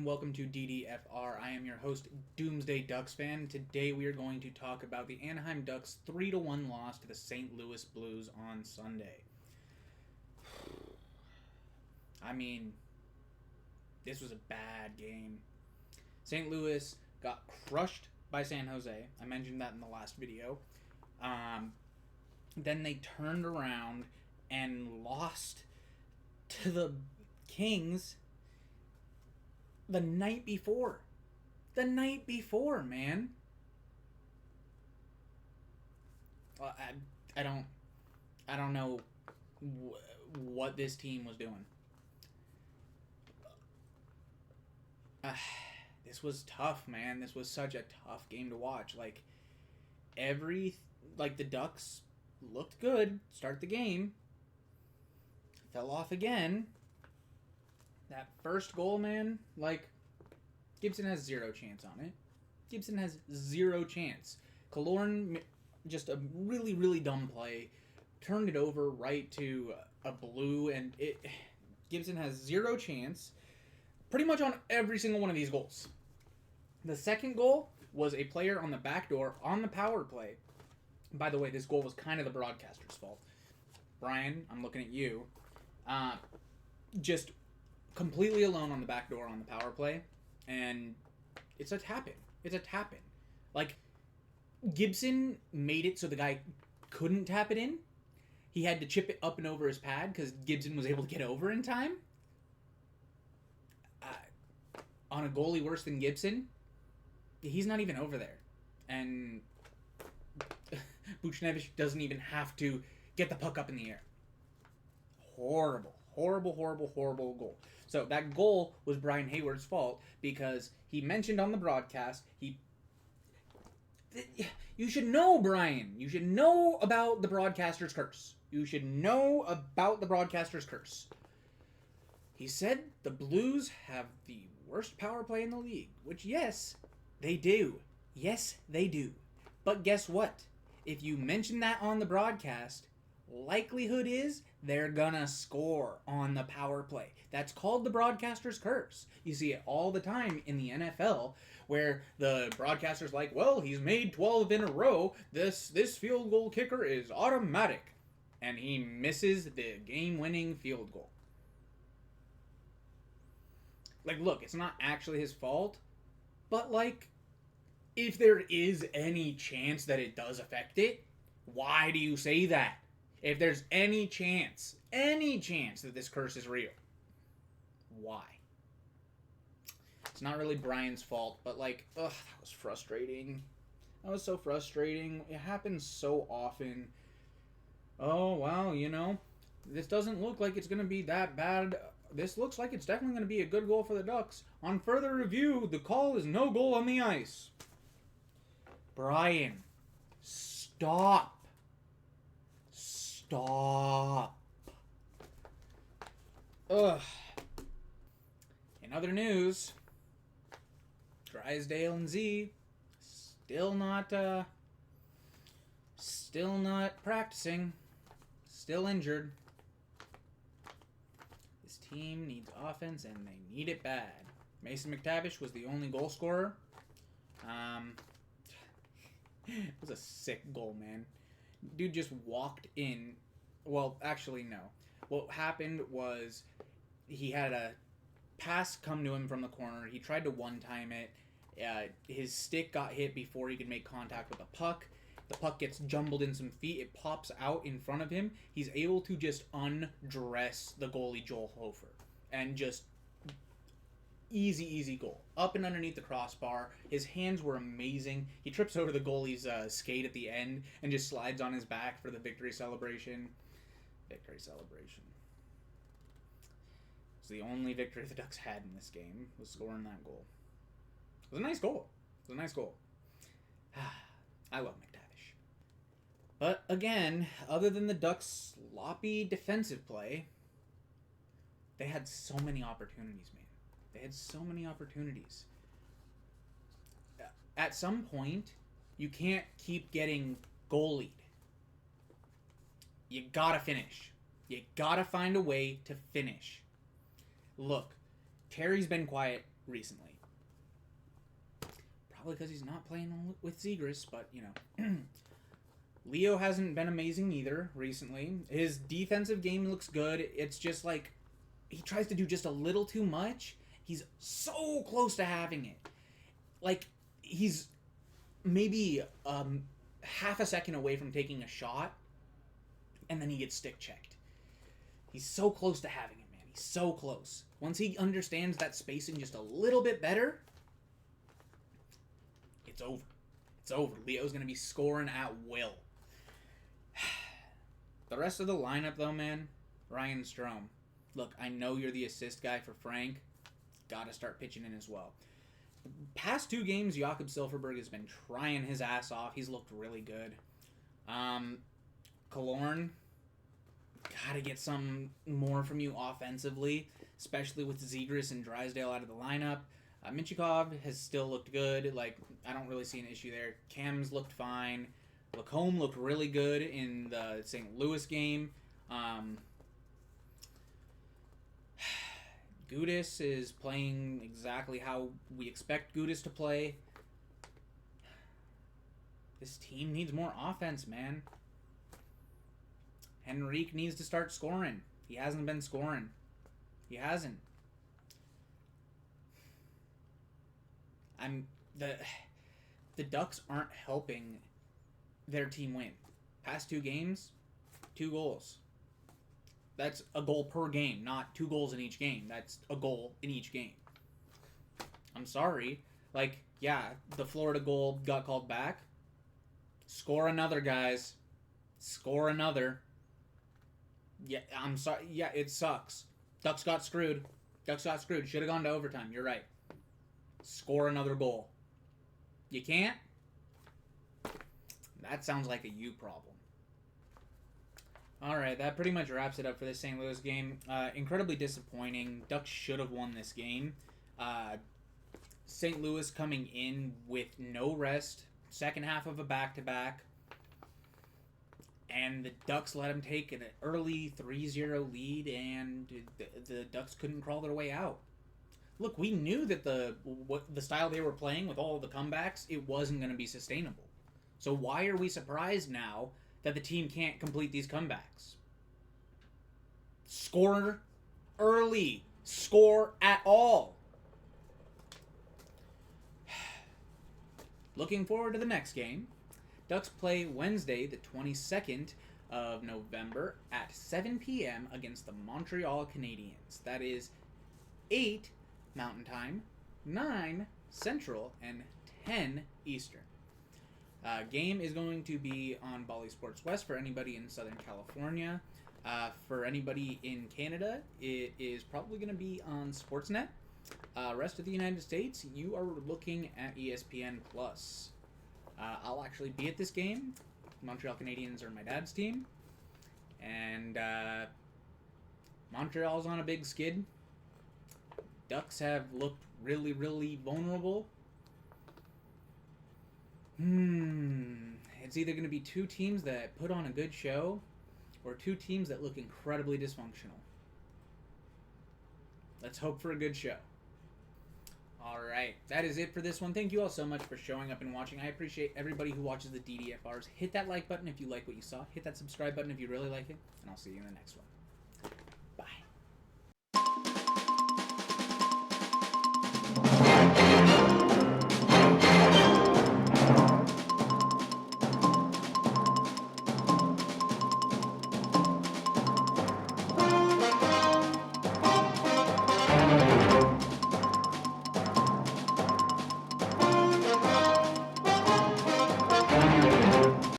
and welcome to Ddfr. I am your host, Doomsday Ducks fan. Today we are going to talk about the Anaheim Ducks 3-1 loss to the St. Louis Blues on Sunday. I mean, this was a bad game. St. Louis got crushed by San Jose. I mentioned that in the last video. Then they turned around and lost to the Kings the night before. The night before, man. I don't know what this team was doing. This was tough, man. This was such a tough game to watch. The Ducks looked good, start the game, fell off again. That first goal, man, Gibson has zero chance on it. Gibson has zero chance. Killorn, just a really, really dumb play, turned it over right to a blue, and Gibson has zero chance pretty much on every single one of these goals. The second goal was a player on the back door on the power play. By the way, this goal was kind of the broadcaster's fault. Brian, I'm looking at you. Just completely alone on the back door on the power play, and it's a tap-in. Gibson made it so the guy couldn't tap it in. He had to chip it up and over his pad because Gibson was able to get over in time. On a goalie worse than Gibson, he's not even over there. And Buchnevich doesn't even have to get the puck up in the air. Horrible goal. So that goal was Brian Hayward's fault because he mentioned on the broadcast, you should know, Brian. You should know about the broadcaster's curse. He said the Blues have the worst power play in the league, which, yes, they do. But guess what? If you mention that on the broadcast, likelihood is they're gonna score on the power play. That's called the broadcaster's curse. You see it all the time in the NFL where the broadcaster's like, well, he's made 12 in a row. This field goal kicker is automatic. And he misses the game-winning field goal. Look, it's not actually his fault, but, if there is any chance that it does affect it, why do you say that? If there's any chance that this curse is real, why? It's not really Brian's fault, but that was frustrating. That was so frustrating. It happens so often. Oh, well, this doesn't look like it's going to be that bad. This looks like it's definitely going to be a good goal for the Ducks. On further review, the call is no goal on the ice. Brian, stop. Ugh. In other news, Drysdale and Z still not practicing, still injured. This team needs offense and they need it bad. Mason McTavish was the only goal scorer. It was a sick goal, man. Dude just walked in. Well, actually, no. What happened was he had a pass come to him from the corner. He tried to one-time it. His stick got hit before he could make contact with the puck. The puck gets jumbled in some feet. It pops out in front of him. He's able to just undress the goalie, Joel Hofer. And just easy goal. Up and underneath the crossbar. His hands were amazing. He trips over the goalie's skate at the end and just slides on his back for the victory celebration. It's the only victory the Ducks had in this game, was scoring that goal. It was a nice goal. I love McTavish. But again, other than the Ducks' sloppy defensive play, they had so many opportunities, man. At some point, you can't keep getting goalied. You gotta finish. You gotta find a way to finish. Look, Terry's been quiet recently. Probably because he's not playing with Zegras, but, you know. Leo hasn't been amazing either recently. His defensive game looks good. It's just like he tries to do just a little too much. He's so close to having it. Like, he's maybe half a second away from taking a shot, and then he gets stick checked. He's so close to having it, man. He's so close. Once he understands that spacing just a little bit better, it's over. It's over. Leo's going to be scoring at will. The rest of the lineup, though, man, Ryan Strome. Look, I know you're the assist guy for Frank. Got to start pitching in as well. Past 2 games, Jakob Silfverberg has been trying his ass off. He's looked really good. Killorn, gotta get some more from you offensively, especially with Zegras and Drysdale out of the lineup. Minchikov has still looked good. Like, I don't really see an issue there. Cam's looked fine. Lacombe looked really good in the St. Louis game. Gudis is playing exactly how we expect Gudis to play. This team needs more offense, man. Henrique needs to start scoring. He hasn't been scoring. He hasn't. The Ducks aren't helping their team win. Past 2 games, 2 goals. That's a goal per game, not 2 goals in each game. That's a goal in each game. I'm sorry. Like, yeah, the Florida goal got called back. Score another, guys. Score another. Yeah, I'm sorry. Yeah, it sucks. Ducks got screwed. Ducks got screwed. Should have gone to overtime. You're right. Score another goal. You can't? That sounds like a you problem. Alright, that pretty much wraps it up for this St. Louis game. Incredibly disappointing. Ducks should have won this game. St. Louis coming in with no rest. Second half of a back-to-back. And the Ducks let them take an early 3-0 lead, and the Ducks couldn't crawl their way out. Look, we knew that the style they were playing with all of the comebacks, it wasn't going to be sustainable. So why are we surprised now that the team can't complete these comebacks? Score early. Score at all. Looking forward to the next game. Ducks play Wednesday, the 22nd of November at 7 p.m. against the Montreal Canadiens. That is 8 Mountain Time, 9 Central, and 10 Eastern. Game is going to be on Bally Sports West for anybody in Southern California. For anybody in Canada, it is probably going to be on Sportsnet. Rest of the United States, you are looking at ESPN+. I'll actually be at this game. Montreal Canadiens are my dad's team. And Montreal's on a big skid. Ducks have looked really, really vulnerable. It's either going to be 2 teams that put on a good show or 2 teams that look incredibly dysfunctional. Let's hope for a good show. Alright, that is it for this one. Thank you all so much for showing up and watching. I appreciate everybody who watches the DDFRs. Hit that like button if you like what you saw. Hit that subscribe button if you really like it. And I'll see you in the next one.